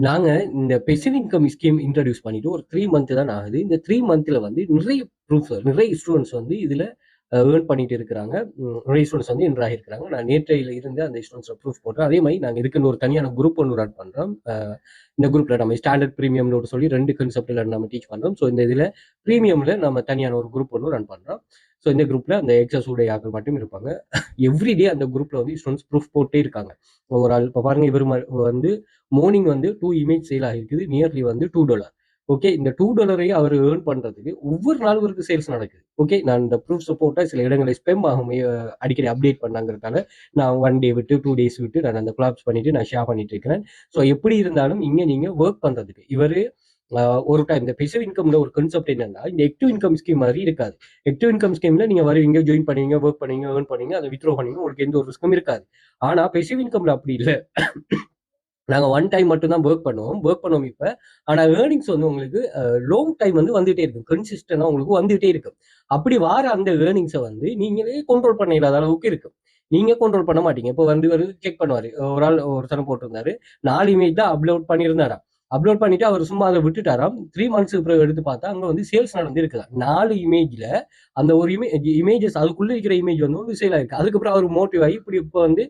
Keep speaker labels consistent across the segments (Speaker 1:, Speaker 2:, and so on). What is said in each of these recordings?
Speaker 1: நாங்க இந்த passive income scheme introduce பண்ணிட்டு ஒரு 3 மந்த் தான் ஆகுது. இந்த 3 மந்த்ல வந்து நிறைய ஸ்டூடெண்ட்ஸ் வந்து இதுல ஏர்ன் பண்ணிட்டு இருக்கிறாங்க. நிறைய ஸ்டூடெண்ட்ஸ் வந்து என்டர் ஆகியிருக்கிறாங்க. நான் நேற்றையில இருந்து அந்த ஸ்டூடெண்ட்ஸ் ப்ரூஃப் போடுறேன். அதே மாதிரி நாங்க இதுக்குன்னு ஒரு தனியான குரூப் ஒன்று ரன் பண்றோம். இந்த குரூப்ல நம்ம ஸ்டாண்டர்ட் பிரீமியம்னு சொல்லி 2 கான்செப்ட்ல நம்ம டீச் பண்றோம். ஸோ இந்த இதுல பிரீமியம்ல நம்ம தனியான ஒரு குரூப் ஒன்று ரன் பண்றோம். ஸோ இந்த குரூப்ல அந்த எக்ஸஸ் உடைய ஆட்கள் மட்டும் இருப்பாங்க. எவ்ரிடே அந்த குரூப்ல வந்து ஸ்டூடெண்ட்ஸ் ப்ரூஃப் போட்டே இருக்காங்க. ஒரு ஆள் இப்போ பாருங்க, இவர் வந்து மார்னிங் வந்து 2 இமேஜ் சேல் ஆகிருக்குது, நியர்லி வந்து $2. ஓகே, இந்த $2 அவர் ஏர்ன் பண்றதுக்கு ஒவ்வொரு நாளும் இவருக்கு சேல்ஸ் நடக்குது. ஓகே, நான் இந்த ப்ரூஃப்ஸ் போட்டா சில இடங்களில் ஸ்பெம் ஆகும், அடிக்கடி அப்டேட் பண்ணாங்கிறதுனால நான் 1 டே விட்டு 2 டேஸ் விட்டு நான் அந்த கொலாப்ஸ் பண்ணிட்டு நான் ஷேர் பண்ணிட்டு இருக்கிறேன். ஸோ எப்படி இருந்தாலும் இங்க நீங்க ஒர்க் பண்றதுக்கு இவரு ஒரு டைம் இந்த பெசிவ் இன்கம்ல ஒரு கான்செப்ட் என்னன்னா, இந்த ஆக்டிவ் இன்கம் ஸ்கீம் மாதிரி இருக்காது. ஆக்டிவ் இன்கம் ஸ்கீம்ல நீங்க வருவீங்க, ஜாயின் பண்ணுவீங்க, ஒர்க் பண்ணுவீங்க, ஏர்ன் பண்ணுவீங்க, அதை வித்ரோ பண்ணுவீங்க, உங்களுக்கு எந்த ஒரு ரிஸ்க்கும் இருக்காது. ஆனா பெசிவ் இன்கம்ல அப்படி இல்லை. நாங்க ஒன் டைம் மட்டும் தான் ஒர்க் பண்ணுவோம் இப்ப. ஆனா ஏர்னிங்ஸ் வந்து உங்களுக்கு லாங் டைம் வந்து வந்துட்டே இருக்கும், கன்சிஸ்டன்டா உங்களுக்கு வந்துட்டே இருக்கும். அப்படி வார அந்த ஏர்னிங்ஸை வந்து நீங்களே கண்ட்ரோல் பண்ண இல்லாத அளவுக்கு இருக்கும். நீங்க கண்ட்ரோல் பண்ண மாட்டீங்க. இப்போ வந்து செக் பண்ணுவாரு, ஒரு ஆள் ஒருத்தனை போட்டிருந்தாரு, 4 இமேஜ் தான் அப்லோட் பண்ணியிருந்தாராம். அப்லோட் பண்ணிட்டு அவர் சும்மா அதை விட்டுட்டாராம். 3 மந்த்ஸ்க்கு பிறகு எடுத்து பார்த்தா அங்க வந்து சேல்ஸ் நடந்து இருக்குதான். 4 இமேஜ்ல அந்த ஒரு இமேஜஸ் அதுக்குள்ள இருக்கிற இமேஜ் வந்து ஒரு சேல் ஆயிருக்கு. அதுக்கப்புறம் அவர் மோட்டிவ் ஆகி இப்படி இப்போ வந்து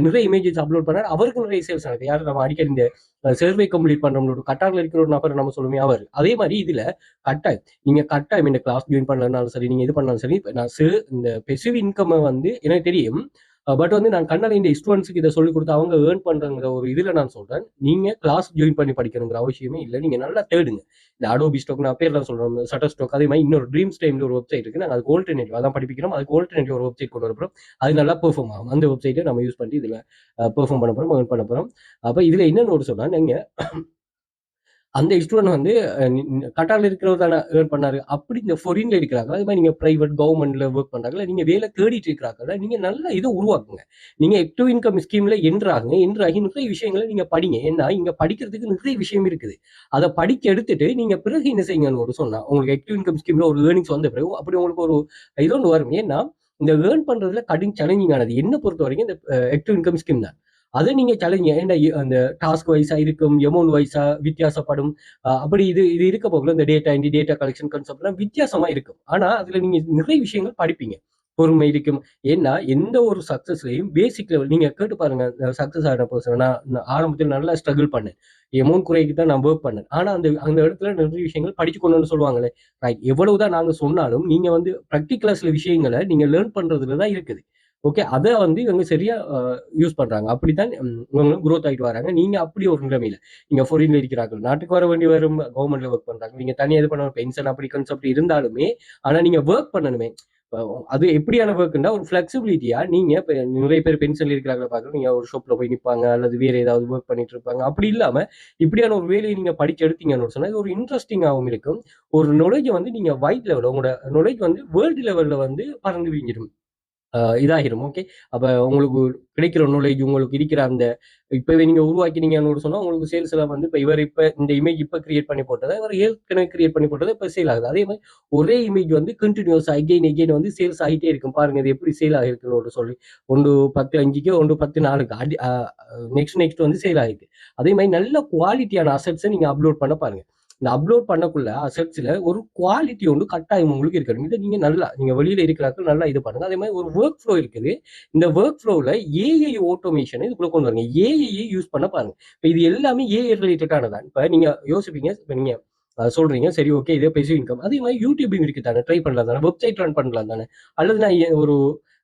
Speaker 1: நிறைய இமேஜஸ் அப்லோட் பண்ணாரு. அவருக்கு நிறைய சேல்ஸ் நடக்குது. யாரும் நம்ம அடிக்கடி இந்த சர்வே கம்ப்ளீட் பண்றவங்களோட கட்டாரில் இருக்கிற ஒரு நபர் நம்ம சொல்லுமே அவர். அதே மாதிரி இதுல கட்டாயம் நீங்க கட்டாயம் இந்த கிளாஸ் ஜாயின் பண்ணலனாலும் சரி, நீங்க இது பண்ணாலும் சரி, நான் இந்த பெசிவ் இன்கம் வந்து எனக்கு தெரியும். பட் வந்து நான் கண்ணாடி இந்த ஸ்டூடெண்ட்ஸுக்கு இதை சொல்லிக் கொடுத்து அவங்க ஏர்ன் பண்றங்கிற ஒரு இதுல நான் சொல்றேன். நீங்க கிளாஸ் ஜாயின் பண்ணி படிக்கணுங்கிற அவசியமே இல்லை. நீங்க நல்லா தேடுங்க. இந்த அடோபி ஸ்டாக் நான் பேர்லாம் சொல்றேன், ஷட்டர் ஸ்டாக், அதே மாதிரி இன்னொரு ட்ரீம்ஸ் டைம்ல ஒரு வெப்சைட் இருக்கு. நாங்கள் அதுக்கு ஆல்டர்னேட்டிவ் அதான் படிப்பிக்கிறோம். அதுக்கு ஆல்டர்னேட்டிவ் ஒரு வெப்சைட் கொண்டு வரப்போம். அது நல்லா பெர்ஃபார்ம் ஆகும். அந்த வெப்சைட்டை நம்ம யூஸ் பண்ணி இதுல பெர்ஃபார்ம் பண்ண போறோம், ஏர்ன் பண்ண போறோம். அப்ப இதுல இன்னொன்னு ஒரு சொன்னா, நீங்க அந்த ஸ்டூடெண்ட் வந்து கட்டாரில் இருக்கிறவர் தானே ஏர்ன் பண்ணாரு. அப்படி இந்த ஃபாரின்ல இருக்கிறாங்க, அது மாதிரி நீங்க பிரைவேட் கவர்மெண்ட்ல ஒர்க் பண்றாங்கல்ல, நீங்க வேலை தேடிட்டு இருக்கிறாங்கல்ல, நீங்க நல்ல இதை உருவாக்குங்க. நீங்க ஆக்டிவ் இன்கம் ஸ்கீம்ல என்ட்ராகி நிறைய விஷயங்களை நீங்க படிங்க. ஏன்னா இங்க படிக்கிறதுக்கு நிறைய விஷயம் இருக்குது. அதை படிக்க எடுத்துட்டு நீங்க பிறகு என்ன செய்யுங்கன்னு ஒரு சொன்னா, உங்களுக்கு ஆக்டிவ் இன்கம் ஸ்கீம்ல ஒரு ஏர்னிங்ஸ் வந்த பிறகு அப்படி உங்களுக்கு ஒரு இது ஒன்று வரும். ஏன்னா இந்த ஏர்ன் பண்றதுல கடின சேலஞ்சிங் ஆனது என்ன பொறுத்த வரைக்கும் இந்த ஆக்டிவ் இன்கம் ஸ்கீம் தான். அதை நீங்க சேலஞ்ச், ஏன்னா அந்த டாஸ்க் வைஸா இருக்கும், எமௌண்ட் வைஸா வித்தியாசப்படும். அப்படி இது இது இருக்க போகல, இந்த டேட்டா கலெக்ஷன் கான்செப்ட்லாம் வித்தியாசமா இருக்கும். ஆனா அதுல நீங்க நிறைய விஷயங்கள் படிப்பீங்க, பொறுமை இருக்கும். ஏன்னா எந்த ஒரு சக்சஸ்லையும் பேசிக் லெவல் நீங்க கேட்டு பாருங்க. சக்சஸ் ஆன பர்சன், நான் ஆரம்பத்தில் நல்லா ஸ்ட்ரகிள் பண்ணேன், எமௌண்ட் குறைக்கு தான் நான் ஒர்க் பண்ணேன். ஆனா அந்த அந்த இடத்துல நிறைய விஷயங்கள் படிச்சு கொண்டு சொல்லுவாங்களே, ரைட், எவ்வளவுதான் நாங்க சொன்னாலும் நீங்க வந்து ப்ராக்டிகலா சில விஷயங்களை நீங்க லேர்ன் பண்றதுல தான் இருக்குது. ஓகே, அதை வந்து இவங்க சரியா யூஸ் பண்றாங்க. அப்படித்தான் இவங்களும் குரோத் ஆகிட்டு வராங்க. நீங்க அப்படி ஒரு நிலைமையில நீங்க ஃபாரின்ல இருக்கிறார்கள், நாட்டுக்கு வர வேண்டி வரும், கவர்மெண்ட்ல ஒர்க் பண்றாங்க, நீங்க தனியாக இது பண்ண பென்ஷன் அப்படி கான்செப்ட் இருந்தாலுமே, ஆனா நீங்க ஒர்க் பண்ணணுமே. அது எப்படியான ஒர்க்னா ஒரு ஃபிளெக்சிபிலிட்டியா, நீங்க நிறைய பேர் பென்ஷன்ல இருக்கிறாங்களா பாக்குறோம், நீங்க ஒரு ஷாப்ல போய் நிற்பாங்க அல்லது வேற ஏதாவது ஒர்க் பண்ணிட்டு இருப்பாங்க. அப்படி இல்லாம இப்படியான ஒரு வேலையை நீங்க படிச்சு எடுத்தீங்கன்னு சொன்னா இது ஒரு இன்ட்ரெஸ்டிங்காகவும் இருக்கும். ஒரு நாலேஜ் வந்து நீங்க வைட் லெவல், உங்களோட நாலேஜ் வந்து வேர்ல்டு லெவல்ல வந்து பறந்து வீங்கிடும், இதாகிரும். ஓகே, அப்ப உங்களுக்கு கிடைக்கிற நாலேஜ், உங்களுக்கு இருக்கிற அந்த இப்பவே நீங்க உருவாக்கினீங்கன்னு சொன்னா உங்களுக்கு சேல்ஸ் எல்லாம் வந்து இப்ப இவர் இப்ப இந்த இமேஜ் இப்ப கிரியேட் பண்ணி போட்டதை இவர் ஏற்கனவே கிரியேட் பண்ணி போட்டதை இப்ப சேல் ஆகுது. அதே மாதிரி ஒரே இமேஜ் வந்து கண்டினியூஸ் எகெயின் வந்து சேல்ஸ் ஆகிட்டே இருக்கும். பாருங்க இது எப்படி சேல் ஆகிருக்குன்னு சொல்லி, 1 10 5க்கு 1 10 4க்கு அடி நெக்ஸ்ட் வந்து சேல் ஆகிருக்கு. அதே மாதிரி நல்ல குவாலிட்டியான அசெட்ஸை நீங்க அப்லோட் பண்ண பாருங்க. இந்த அப்லோட் பண்ணக்குள்ள அசெட்ஸ்ல ஒரு குவாலிட்டி ஒன்று கட்டாயம் உங்களுக்கு இருக்கணும். இதை நீங்க வெளியில இருக்கிறார்கள் நல்லா இது பண்ணுங்க. அதே மாதிரி ஒரு ஒர்க் ஃப்ளோ இருக்குது. இந்த ஒர்க் ஃப்ளோவில் ஏஐ ஆட்டோமேஷன் இதுக்குள்ள கொண்டு வருங்க. ஏஐ யூஸ் பண்ண பாருங்க. இப்போ இது எல்லாமே ஏஐ ரிலேட்டடானதான். இப்போ நீங்க யோசிப்பீங்க, இப்போ நீங்க சொல்றீங்க, சரி ஓகே இதே பெசிவ் இன்கம், அதே மாதிரி யூடியூப் இருக்கு தானே, ட்ரை பண்ணலாம் தானே, வெப்சைட் ரன் பண்ணலாம் தானே, அல்லது நான் ஒரு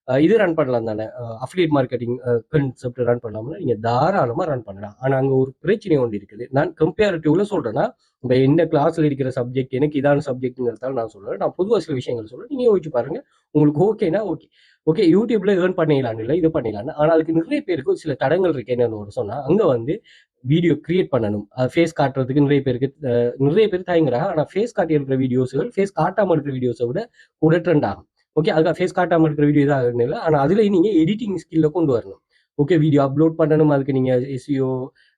Speaker 1: இது ரன் பண்ணலாம் தானே, அஃபிலியேட் மார்க்கெட்டிங் கான்செப்ட் ரன் பண்ணலாம்னா நீங்க தாராளமா ரன் பண்ணலாம். ஆனா அங்க ஒரு பிரச்சனை ஒன்று இருக்குது. நான் கம்பேரிட்டிவ்ல சொல்றேன்னா, இந்த என்ன கிளாஸ்ல இருக்கிற சப்ஜெக்ட் எனக்கு இதான சப்ஜெக்ட்ங்கிறதால நான் சொல்றேன். நான் பொதுவாக சில விஷயங்கள் சொல்றேன், நீங்க யோசிச்சு பாருங்க. உங்களுக்கு ஓகேனா ஓகே. ஓகே, யூடியூப்ல ஏர்ன் பண்ணிடலான்னு இல்லை, இது பண்ணிடலான்னு. ஆனால் அதுக்கு நிறைய பேருக்கு சில தடங்கள் இருக்கு. என்னன்னு ஒரு சொன்னா, அங்க வந்து வீடியோ கிரியேட் பண்ணணும், ஃபேஸ் காட்டுறதுக்கு நிறைய பேருக்கு நிறைய பேர் தயங்குறாங்க. ஆனா ஃபேஸ் காட்டி இருக்கிற வீடியோஸ்கள் ஃபேஸ் காட்டாம இருக்கிற வீடியோஸை விட கூட ட்ரெண்ட் ஆகும். ஓகே, அதுக்காக ஃபேஸ் காட்டாம இருக்கிற வீடியோ இதாக இல்லை. ஆனா அதுல நீங்க எடிட்டிங் ஸ்கில்ல கொண்டு வரணும். ஓகே, வீடியோ அப்லோட் பண்ணணும், அதுக்கு நீங்க எஸ்இஓ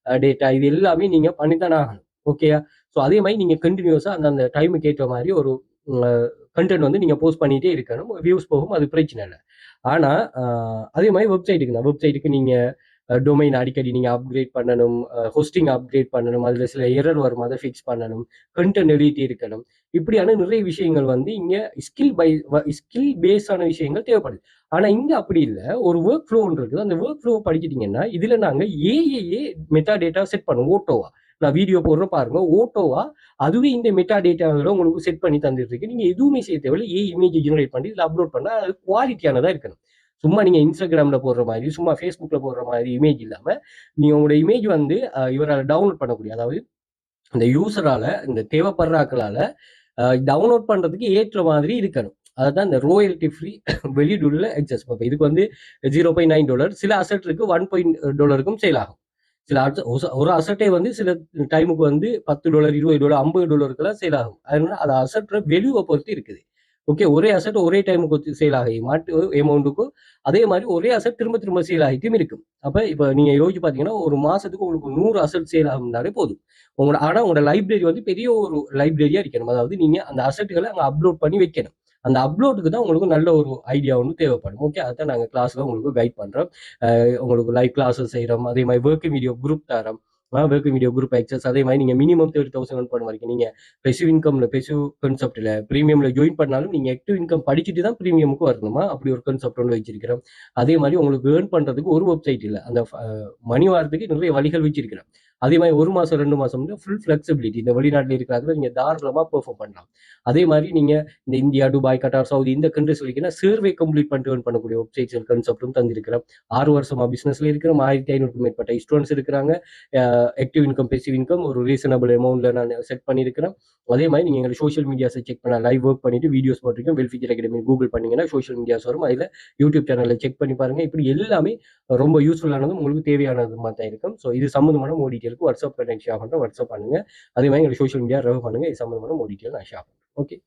Speaker 1: டேட்டா இது எல்லாமே நீங்க பண்ணித்தானே ஆகணும். ஓகேயா? ஸோ அதே மாதிரி நீங்க கண்டினியூஸா அந்த டைமுக்கு ஏற்ற மாதிரி ஒரு கண்டென்ட் வந்து நீங்க போஸ்ட் பண்ணிட்டே இருக்கணும். வியூஸ் போகும், அது பிரச்சனை இல்லை. ஆனா அதே மாதிரி வெப்சைட்டுக்கு நீங்க டொமைன் அடிக்கடி நீங்க அப்கிரேட் பண்ணணும், ஹோஸ்டிங் அப்கிரேட் பண்ணணும், அதுல சில எரர் வரும், அதை ஃபிக்ஸ் பண்ணணும், கண்டென்ட் எழுதி இருக்கணும். இப்படியான நிறைய விஷயங்கள் வந்து இங்க ஸ்கில் பேஸான விஷயங்கள் தேவைப்படுது. ஆனா இங்க அப்படி இல்லை. ஒரு ஒர்க் ஃப்ளோ இருக்குது. அந்த ஒர்க் ஃப்ளோ படிச்சிட்டீங்கன்னா இதுல நாங்க ஏஏஏ மெட்டா டேட்டா செட் பண்ணுவோம் ஓட்டோவா. நான் வீடியோ போடுற பாருங்க, ஓட்டோவா அதுவே இந்த மெட்டா டேட்டாவில் உங்களுக்கு செட் பண்ணி தந்துட்டு இருக்கு. நீங்க எதுவுமே செய்ய தேவையில்லை. இமேஜ் ஜெனரேட் பண்ணி இதுல அப்லோட் பண்ணா அது குவாலிட்டியானதா இருக்கணும். சும்மா நீங்க இன்ஸ்டாகிராம்ல போடுற மாதிரி, சும்மா ஃபேஸ்புக்ல போடுற மாதிரி இமேஜ் இல்லாம நீங்க உங்களோட இமேஜ் வந்து இவரால் டவுன்லோட் பண்ணக்கூடிய, அதாவது இந்த யூசரால, இந்த தேவைப்படுற ஆக்களால டவுன்லோட் பண்றதுக்கு ஏற்ற மாதிரி இருக்கணும். அதுதான் இந்த ரோயல்டி ஃப்ரீ வெளியிடுள்ள எக்ஸஸ். இதுக்கு வந்து $0.9, சில அசட் இருக்கு $1 சேல் ஆகும். சில ஒரு அசட்டே வந்து சில டைமுக்கு வந்து $10, $20, $50 சேல் ஆகும். அதனால அது அசட் வெளியூவை பொறுத்து இருக்குது. ஓகே, ஒரே அசட் ஒரே டைமுக்கு சேல் ஆகி மாட்டு அமௌண்ட்டுக்கும் அதே மாதிரி ஒரே அசட் திரும்ப திரும்ப சேல் ஆகிட்டும் இருக்கும். அப்ப இப்ப நீங்க யோசிச்சு பாத்தீங்கன்னா ஒரு மாசத்துக்கு உங்களுக்கு 100 அசட் சேல் ஆகும்னாலே போதும். உங்களோட லைப்ரரி வந்து பெரிய ஒரு லைப்ரரியா இருக்கணும். அதாவது நீங்க அந்த அசட்டுகளை அங்க அப்லோட் பண்ணி வைக்கணும். அந்த அப்லோடுக்கு தான் உங்களுக்கு நல்ல ஒரு ஐடியா ஒன்று தேவைப்படும். ஓகே, அதான் நாங்கள் கிளாஸ்ல உங்களுக்கு கைட் பண்றோம். உங்களுக்கு லைவ் கிளாஸஸ் செய்யறோம். அதே மாதிரி ஒர்க்கிங் வீடியோ குரூப் தரோம். Working video group access. அதே மாதிரி நீங்க மினிமம் 30,000 பண்ண வரைக்கும் நீங்க பெசிவ் இன்கம்ல, பெசிவ் கான்செப்ட்ல பிரீமியம்ல ஜாயின் பண்ணாலும் நீங்க ஆக்டிவ் இன்கம் படிச்சுட்டு தான் பிரீமியமுக்கு வரணுமா, அப்படி ஒரு கான்செப்ட் ஒன்று வச்சிருக்கிறோம். அதே மாதிரி உங்களுக்கு ஏர்ன் பண்றதுக்கு ஒரு வெப்சைட் இல்லை, அந்த மணி வாரத்துக்கு நிறைய வழிகள் வச்சிருக்கிறோம். அதே மாதிரி 1 மாசம் 2 மாசம் ஃபுல் ஃபிளெக்சிபிலிட்டி. இந்த வெளிநாட்டில் இருக்கிறாங்க, நீங்க தாராளமா பெர்ஃபார்ம் பண்ணலாம். அதே மாதிரி நீங்க இந்த இந்தியா, துபாய், கட்டார், சவுதி இந்த கண்ட்ரிஸ் வரைக்கும் சர்வே கம்ப்ளீட் பண்ணிட்டு earn பண்ணக்கூடிய வெப்சைட்ஸ் கான்செப்டும் தந்திருக்கிறோம். 6 வருஷமா பிசினஸ்ல இருக்கிறோம். 1500க்கும் மேற்பட்ட ஸ்டூடெண்ட்ஸ் இருக்கிறாங்க. ஆக்டிவ் இன்கம், பெசிவ் இன்கம் ஒரு ரீசனபிள் அமௌண்ட்ல நான் செட் பண்ணியிருக்கிறேன். அதே மாதிரி நீங்க எங்க சோஷியல் மீடியாஸை செக் பண்ண, லைவ் ஒர்க் பண்ணிட்டு வீடியோஸ் போட்டிருக்கோம். வெல் ஃபியூச்சர் அகாடமி கூகுள் பண்ணீங்கன்னா சோஷியல் மீடியாஸ் வரும். அதுல யூடியூப் சேனல்ல செக் பண்ணி பாருங்க. இப்படி எல்லாமே ரொம்ப யூஸ்ஃபுல்லானதும் உங்களுக்கு தேவையானதுமா தான் இருக்கும். ஸோ இது சம்மந்தமான மோர் டீட்டெயிலுக்கு வாட்ஸ்அப் கனெக்ட் ஷேர் பண்ணுறேன். வாட்ஸ்அப் பண்ணுங்க. அதே மாதிரி எங்க சோஷியல் மீடியா ரெஃபர் பண்ணுங்க. இது சம்மந்தமான மோர் டீட்டெயில் நான் ஷேர் பண்ணுறேன். ஓகே.